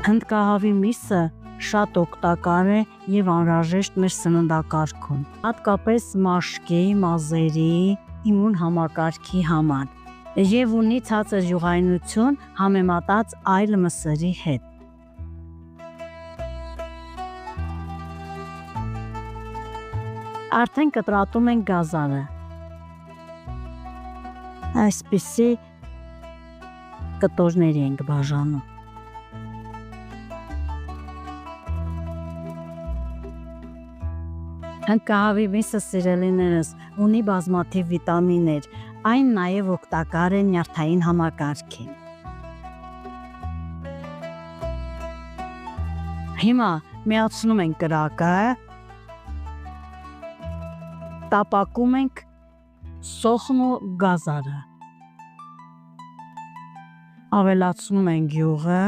Հնդկահավի միսը շատ օգտակար է և անհրաժեշտ մեր սննդակարգում, հատկապես մաշկի, մազերի, իմուն համակարգի համար և ունի ցածր յուղայնություն համեմատած այլ մսերի հետ։ Արդեն կտրատում ենք գազանը։ Այսպիսի կտորների ենք բաժանում։ Հնդկահավի միսը, սիրելիներս, ունի բազմաթիվ վիտամիններ, այն նաև օգտակար է նյարդային համակարգին։ Հիմա միացնում ենք կրակը, տապակում ենք սոխն ու գազարը, ավելացնում ենք յուղը,